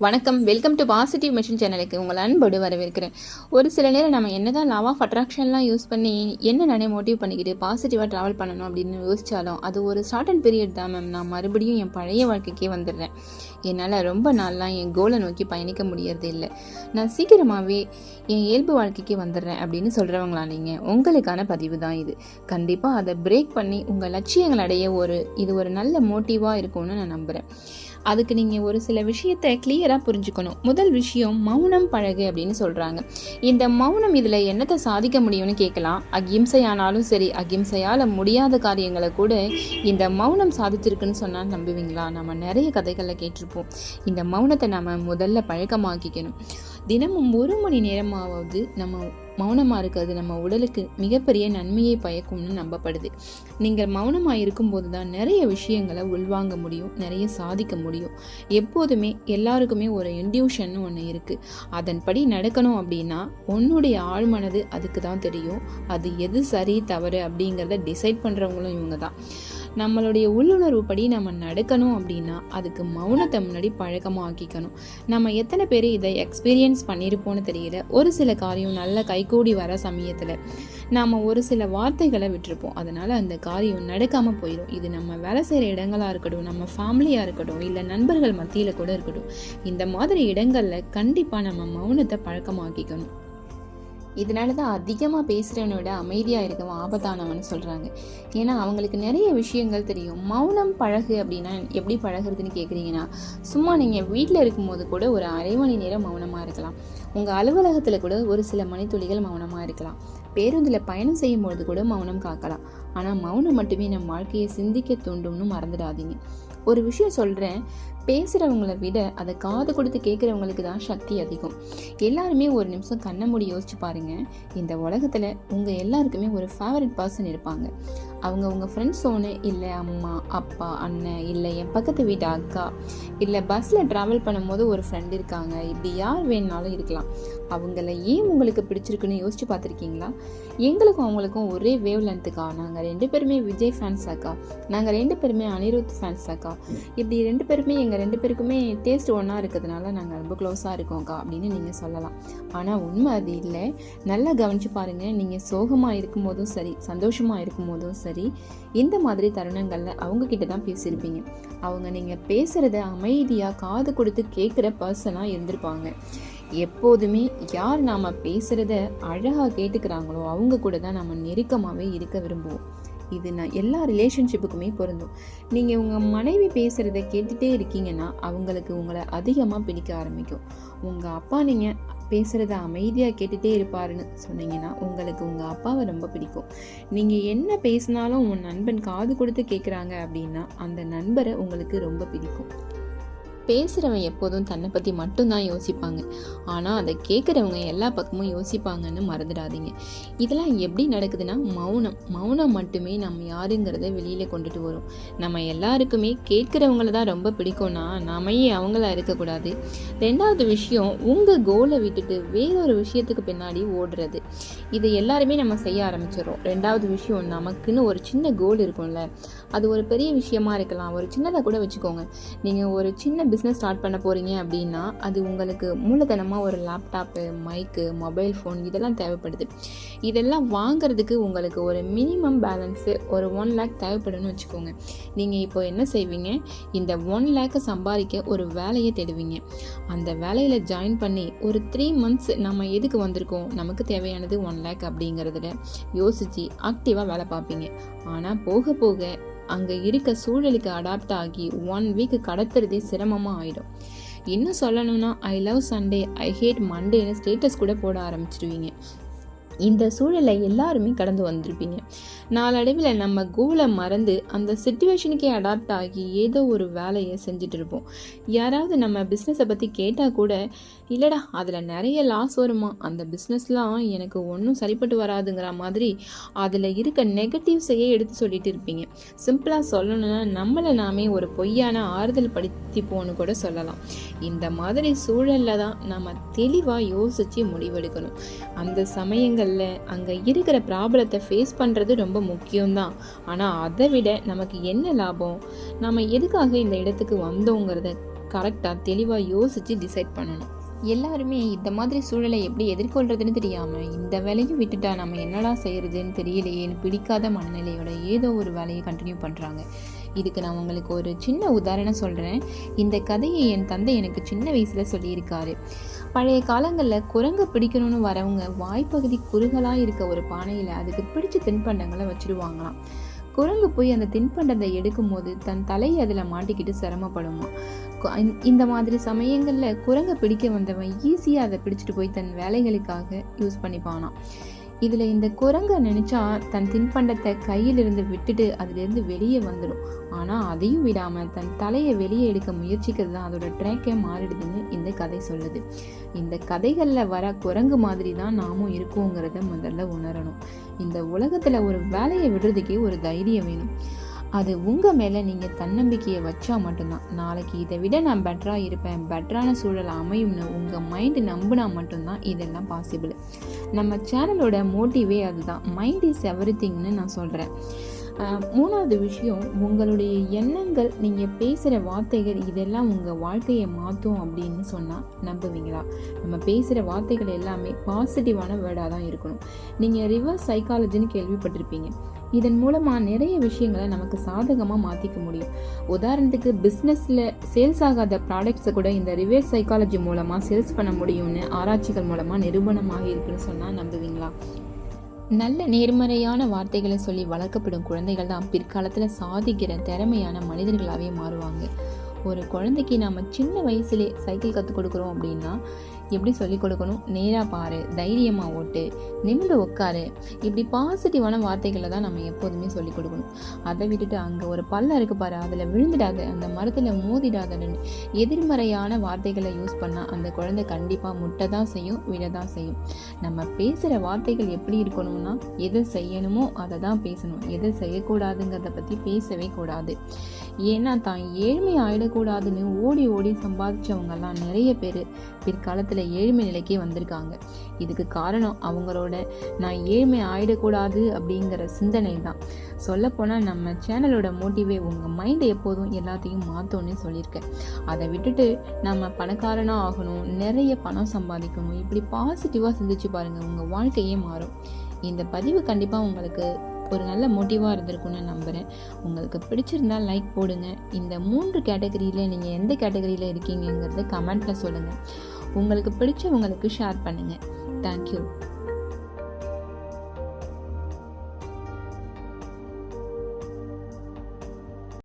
வணக்கம், welcome to positive mission சேனலுக்கு உங்கள் அன்போடு வரவேற்கிறேன். ஒரு சில நேரம் நம்ம என்னதான் லா ஆஃப் அட்ராக்ஷன்லாம் யூஸ் பண்ணி என்ன நானே மோட்டிவ் பண்ணிக்கிட்டு பாசிட்டிவாக ட்ராவல் பண்ணணும் அப்படின்னு யோசித்தாலும் அது ஒரு ஷார்ட் அண்ட் பீரியட் தான் மேம். நான் மறுபடியும் என் பழைய வாழ்க்கைக்கே வந்துடுறேன். என்னால் ரொம்ப நாள்லாம் என் கோலை நோக்கி பயணிக்க முடியறது இல்லை. நான் சீக்கிரமாகவே என் இயல்பு வாழ்க்கைக்கு வந்துடுறேன் அப்படின்னு சொல்கிறவங்களா நீங்கள்? உங்களுக்கான பதிவு தான் இது. கண்டிப்பாக அதை பிரேக் பண்ணி உங்கள் லட்சியங்கள் அடைய இது ஒரு நல்ல மோட்டிவாக இருக்கும்னு நான் நம்புகிறேன். அதுக்கு நீங்கள் ஒரு சில விஷயத்தை கிளியராக புரிஞ்சுக்கணும். முதல் விஷயம், மௌனம் பழகு அப்படின்னு சொல்கிறாங்க. இந்த மௌனம் இதில் என்னத்தை சாதிக்க முடியும்னு கேட்கலாம். அகிம்சையானாலும் சரி, அகிம்சையால் முடியாத காரியங்களை கூட இந்த மௌனம் சாதிச்சிருக்குன்னு சொன்னால் நம்புவீங்களா? நம்ம நிறைய கதைகளில் கேட்டிருப்போம். இந்த மௌனத்தை நம்ம முதல்ல பழக்கமாக்கிக்கணும். தினமும் 1 மணி நேரமாவது நம்ம மௌனமாக இருக்கிறது நம்ம உடலுக்கு மிகப்பெரிய நன்மையை பயக்கும்னு நம்பப்படுது. நீங்கள் மௌனமாக இருக்கும்போது தான் நிறைய விஷயங்களை உள்வாங்க முடியும், நிறைய சாதிக்க முடியும். எப்போதுமே எல்லாருக்குமே ஒரு இன்ட்யூஷன் ஒன்று இருக்குது. அதன்படி நடக்கணும் அப்படின்னா உன்னுடைய ஆழ்மனது அதுக்கு தான் தெரியும். அது எது சரி தவறு அப்படிங்கிறத டிசைட் பண்ணுறவங்களும் இவங்க தான். நம்மளுடைய உள்ளுணர்வு படி நம்ம நடக்கணும் அப்படின்னா அதுக்கு மௌனத்தை முன்னாடி பழக்கமாக்கிக்கணும். நம்ம எத்தனை பேர் இதை எக்ஸ்பீரியன்ஸ் பண்ணியிருப்போன்னு தெரியல. ஒரு சில காரியம் நல்ல கைகூடி வர சமயத்தில் நாம் ஒரு சில வார்த்தைகளை விட்டுருப்போம். அதனால் அந்த காரியம் நடக்காமல் போயிடும். இது நம்ம வேலை செய்கிற இடங்களாக இருக்கட்டும், நம்ம ஃபேமிலியாக இருக்கட்டும், இல்லை நண்பர்கள் மத்தியில் கூட இருக்கட்டும். இந்த மாதிரி இடங்களில் கண்டிப்பாக நம்ம மௌனத்தை பழக்கமாக்கிக்கணும். இதனால தான் அதிகமாக பேசுகிறவனோட அமைதியாக இருக்கவன் ஆபத்தானவன்னு சொல்கிறாங்க. ஏன்னா அவங்களுக்கு நிறைய விஷயங்கள் தெரியும். மௌனம் பழகு அப்படின்னா எப்படி பழகுறதுன்னு கேட்குறீங்கன்னா, சும்மா நீங்கள் வீட்டில் இருக்கும்போது கூட ஒரு அரை மணி நேரம் மௌனமாக இருக்கலாம். உங்கள் அலுவலகத்தில் கூட ஒரு சில மணித்துளிகள் மௌனமாக இருக்கலாம். பேருந்தில் பயணம் செய்யும்பொழுது கூட மௌனம் காக்கலாம். ஆனால் மௌனம் மட்டுமே நம் வாழ்க்கையை சிந்திக்க தூண்டும்னு மறந்துடாதீங்க. ஒரு விஷயம் சொல்கிறேன், பேசுகிறவங்கள விட அதை காது கொடுத்து கேட்குறவங்களுக்கு தான் சக்தி அதிகம். எல்லாருமே ஒரு நிமிஷம் கண்ணை மூடி யோசிச்சு பாருங்கள். இந்த உலகத்தில் உங்கள் எல்லாருக்குமே ஒரு ஃபேவரட் பர்சன் இருப்பாங்க. அவங்க உங்கள் ஃப்ரெண்ட்ஸ் ஒன்று, இல்லை அம்மா, அப்பா, அண்ணன், இல்லை என் பக்கத்து வீட்டு அக்கா, இல்லை பஸ்ஸில் ட்ராவல் பண்ணும்போது ஒரு ஃப்ரெண்ட் இருக்காங்க. இப்படி யார் வேணுனாலும் இருக்கலாம். அவங்கள ஏன் உங்களுக்கு பிடிச்சிருக்குன்னு யோசிச்சு பார்த்துருக்கீங்களா? எங்களுக்கும் அவங்களுக்கும் ஒரே வேவ் லென்த்துக்கா. நாங்கள் 2 பேருமே விஜய் ஃபேன்ஸ் அக்கா, நாங்கள் 2 பேருமே அனிருத் ஃபேன்ஸ் அக்கா. இப்படி 2 பேருமே எங்கள் 2 பேருக்குமே டேஸ்ட் ஒன்றா இருக்கிறதுனால நாங்கள் ரொம்ப க்ளோஸாக இருக்கோம்க்கா அப்படின்னு நீங்கள் சொல்லலாம். ஆனால் உண்மை அது இல்லை. நல்லா கவனித்து பாருங்கள். நீங்கள் சோகமாக இருக்கும்போதும் சரி, சந்தோஷமாக இருக்கும்போதும் சரி, இந்த மாதிரி தருணங்களில் அவங்கக்கிட்ட தான் பேசியிருப்பீங்க. அவங்க நீங்கள் பேசுகிறத அமைதியாக காது கொடுத்து கேட்குற பர்சனாக இருந்திருப்பாங்க. எப்போதுமே யார் நாம் பேசுகிறத அழகாக கேட்டுக்கிறாங்களோ அவங்க கூட தான் நம்ம நெருக்கமாகவே இருக்க விரும்புவோம். இது நான் எல்லா ரிலேஷன்ஷிப்புக்குமே பொருந்தும். நீங்கள் உங்கள் மனைவி பேசுகிறத கேட்டுகிட்டே இருக்கீங்கன்னா அவங்களுக்கு உங்களை அதிகமாக பிடிக்க ஆரம்பிக்கும். உங்கள் அப்பா நீங்கள் பேசுகிறத அமைதியாக கேட்டுகிட்டே இருப்பாருன்னு சொன்னீங்கன்னா உங்களுக்கு உங்கள் அப்பாவை ரொம்ப பிடிக்கும். நீங்கள் என்ன பேசினாலும் உன் நண்பன் காது கொடுத்து கேட்குறாங்க அப்படின்னா அந்த நண்பரை உங்களுக்கு ரொம்ப பிடிக்கும். பேசுகிறவன் எப்போதும் தன்னை பற்றி மட்டும்தான் யோசிப்பாங்க. ஆனால் அதை கேட்குறவங்க எல்லா பக்கமும் யோசிப்பாங்கன்னு மறந்துடாதீங்க. இதெல்லாம் எப்படி நடக்குதுன்னா மௌனம் மட்டுமே நம்ம யாருங்கிறத வெளியில் கொண்டுட்டு வரும். நம்ம எல்லாருக்குமே கேட்குறவங்கள தான் ரொம்ப பிடிக்கும்னா நாம அவங்களா இருக்கக்கூடாது. 2வது விஷயம், உங்கள் கோலை விட்டுட்டு வேறொரு விஷயத்துக்கு பின்னாடி ஓடுறது. இதை எல்லாருமே நம்ம செய்ய ஆரம்பிச்சிடறோம். 2வது விஷயம், நமக்குன்னு ஒரு சின்ன கோல் இருக்கும்ல, அது ஒரு பெரிய விஷயமா இருக்கலாம், ஒரு சின்னதாக கூட வச்சுக்கோங்க. நீங்கள் ஒரு சின்ன பிஸ்னஸ் ஸ்டார்ட் பண்ண போகிறீங்க அப்படின்னா அது உங்களுக்கு மூலதனமாக ஒரு லேப்டாப்பு, மைக்கு, மொபைல் ஃபோன் இதெல்லாம் தேவைப்படுது. இதெல்லாம் வாங்கிறதுக்கு உங்களுக்கு ஒரு மினிமம் பேலன்ஸு ஒரு 1 lakh தேவைப்படுன்னு வச்சுக்கோங்க. நீங்கள் இப்போ என்ன செய்வீங்க? இந்த 1 lakh சம்பாதிக்க ஒரு வேலையை தேடுவீங்க. அந்த வேலையில் ஜாயின் பண்ணி ஒரு 3 months நம்ம எதுக்கு வந்திருக்கோம், நமக்கு தேவையானது 1 lakh அப்படிங்கிறதுல யோசித்து ஆக்டிவாக வேலை பார்ப்பீங்க. ஆனால் போக போக அங்கே இருக்க சூழலுக்கு அடாப்ட் ஆகி 1 week கடத்துறதே சிரமமாக ஆகிடும். இன்னும் சொல்லணும்னா I love Sunday, I hate மண்டேன்னு ஸ்டேட்டஸ் கூட போட ஆரம்பிச்சிடுவீங்க. இந்த சூழலை எல்லாருமே கடந்து வந்திருப்பீங்க. நாளடைவில் நம்ம கோலை மறந்து அந்த சிச்சுவேஷனுக்கே அடாப்ட் ஆகி ஏதோ ஒரு வேலையை செஞ்சுட்டு இருப்போம். யாராவது நம்ம பிஸ்னஸை பற்றி கேட்டால் கூட, இல்லைடா அதில் நிறைய லாஸ் வருமா, அந்த பிஸ்னஸ்லாம் எனக்கு ஒன்றும் சரிப்பட்டு வராதுங்கிற மாதிரி அதில் இருக்க நெகட்டிவ்ஸையே எடுத்து சொல்லிட்டு இருப்பீங்க. சிம்பிளாக சொல்லணும்னா நம்மளை நாமே ஒரு பொய்யான ஆறுதல் படுத்திப்போன்னு கூட சொல்லலாம். இந்த மாதிரி சூழலில் தான் நம்ம தெளிவாக யோசித்து முடிவெடுக்கணும். அந்த சமயங்களில் அங்கே இருக்கிற ப்ராப்ளத்தை ஃபேஸ் பண்ணுறது ரொம்ப முக்கியம்தான். ஆனால் அதை விட நமக்கு என்ன லாபம், நம்ம எதுக்காக இந்த இடத்துக்கு வந்தோங்கிறத கரெக்டாக தெளிவாக யோசித்து டிசைட் பண்ணணும். எல்லாருமே இந்த மாதிரி சூழலை எப்படி எதிர்கொள்றதுன்னு தெரியாமல் இந்த வேலையும் விட்டுட்டா நம்ம என்னடா செய்கிறதுன்னு தெரியலையேன்னு பிடிக்காத மனநிலையோட ஏதோ ஒரு வேலையை கண்டினியூ பண்ணுறாங்க. இதுக்கு நான் உங்களுக்கு ஒரு சின்ன உதாரணம் சொல்கிறேன். இந்த கதையை என் தந்தை எனக்கு சின்ன வயசில் சொல்லியிருக்காரு. பழைய காலங்களில் குரங்கு பிடிக்கணும்னு வரவங்க வாய்ப்பகுதி குறுகலாக இருக்க ஒரு பானையில் அதுக்கு பிடிச்ச தின்பண்டங்களை வச்சுருவாங்களாம். குரங்கு போய் அந்த தின்பண்டத்தை எடுக்கும் போது தன் தலையை அதில் மாட்டிக்கிட்டு சிரமப்படுமா. இந்த மாதிரி சமயங்களில் குரங்கை பிடிக்க வந்தவன் ஈஸியாக அதை பிடிச்சிட்டு போய் தன் வேலைகளுக்காக யூஸ் பண்ணிப்பானான். இதில் இந்த குரங்கை நினச்சா தன் தின்பண்டத்தை கையிலிருந்து விட்டுட்டு அதிலிருந்து வெளியே வந்துடும். ஆனால் அதையும் விடாமல் தன் தலையை வெளியே எடுக்க முயற்சிக்கிறது தான் அதோட ட்ராக்கே மாறிடுதுன்னு இந்த கதை சொல்லுது. இந்த கதைகளில் வர குரங்கு மாதிரி தான் நாமும் இருக்கோங்கிறத முதல்ல உணரணும். இந்த உலகத்தில் ஒரு வேலையை விடுறதுக்கே ஒரு தைரியம் வேணும். அது உங்கள் மேலே நீங்கள் தன்னம்பிக்கையை வச்சா மட்டும்தான். நாளைக்கு இதை விட நான் பெட்டராக இருப்பேன், பெட்டரான சூழல் அமையும்னு உங்கள் மைண்டு நம்பினா மட்டும்தான் இதெல்லாம் பாசிபிள். நம்ம சேனலோட மோட்டிவே அதுதான். மைண்ட் இஸ் எவ்ரிதிங்னு நான் சொல்கிறேன். மூணாவது விஷயம், உங்களுடைய எண்ணங்கள், நீங்கள் பேசுகிற வார்த்தைகள் இதெல்லாம் உங்கள் வாழ்க்கையை மாற்றும் அப்படின்னு சொன்னால் நம்புவீங்களா? நம்ம பேசுகிற வார்த்தைகள் எல்லாமே பாசிட்டிவான வேர்டாக தான் இருக்கணும். நீங்கள் ரிவர்ஸ் சைக்காலஜின்னு கேள்விப்பட்டிருப்பீங்க. இதன் மூலமாக நிறைய விஷயங்களை நமக்கு சாதகமாக மாற்றிக்க முடியும். உதாரணத்துக்கு பிஸ்னஸில் சேல்ஸ் ஆகாத ப்ராடக்ட்ஸை கூட இந்த ரிவர்ஸ் சைக்காலஜி மூலமாக சேல்ஸ் பண்ண முடியும்னு ஆராய்ச்சிகள் மூலமாக நிரூபணமாக இருக்குன்னு சொன்னால் நம்புவீங்களா? நல்ல நேர்மறையான வார்த்தைகளை சொல்லி வளர்க்கப்படும் குழந்தைகள் தான் பிற்காலத்தில் சாதிக்கிற திறமையான மனிதர்களாகவே மாறுவாங்க. ஒரு குழந்தைக்கு நாம் சின்ன வயசுலே சைக்கிள் கற்றுக் கொடுக்குறோம் அப்படின்னா எப்படி சொல்லிக் கொடுக்கணும்? நேராக பாரு, தைரியமாக ஓட்டு, நிமிர்ந்து உட்காரு, இப்படி பாசிட்டிவான வார்த்தைகளை தான் நம்ம எப்போதுமே சொல்லிக் கொடுக்கணும். அதை விட்டுட்டு அங்கே ஒரு பள்ளம் இருக்கு பாரு, அதில் விழுந்துடாத, அந்த மரத்தில் மோதிடாதன்னு எதிர்மறையான வார்த்தைகளை யூஸ் பண்ணால் அந்த குழந்தை கண்டிப்பாக முட்டை தான் செய்யும், விழ தான் செய்யும். நம்ம பேசுகிற வார்த்தைகள் எப்படி இருக்கணும்னா, எதை செய்யணுமோ அதை தான் பேசணும், எதை செய்யக்கூடாதுங்கிறத பற்றி பேசவே கூடாது. ஏன்னா தான் ஏழ்மை ஆயிடக்கூடாதுன்னு ஓடி ஓடி சம்பாதிச்சவங்கெல்லாம் நிறைய பேர் பிற்காலத்தில் ஏழ்மை நிலைக்கே வந்திருக்காங்க. இதுக்கு காரணம் அவங்களோட நான் ஏழ்மை ஆயிடக்கூடாது அப்படிங்கிற சிந்தனை தான். சொல்லப்போனால் நம்ம சேனலோட மோட்டிவே உங்கள் மைண்டை எப்போதும் எல்லாத்தையும் மாற்றோன்னு சொல்லியிருக்கேன். அதை விட்டுட்டு நம்ம பணக்காரனாக ஆகணும், நிறைய பணம் சம்பாதிக்கணும், இப்படி பாசிட்டிவாக சிந்திச்சு பாருங்கள், உங்கள் வாழ்க்கையே மாறும். இந்த பதிவு கண்டிப்பாக உங்களுக்கு ஒரு நல்ல மோட்டிவாக இருந்திருக்குன்னு நம்புகிறேன். உங்களுக்கு பிடிச்சிருந்தால் லைக் போடுங்க. இந்த 3 கேட்டகரியில் நீங்கள் எந்த கேட்டகரியில் இருக்கீங்கிறத கமெண்ட்டில் சொல்லுங்கள். உங்களுக்கு பிடிச்சவங்களுக்கு ஷேர் பண்ணுங்கள். தேங்க்யூ.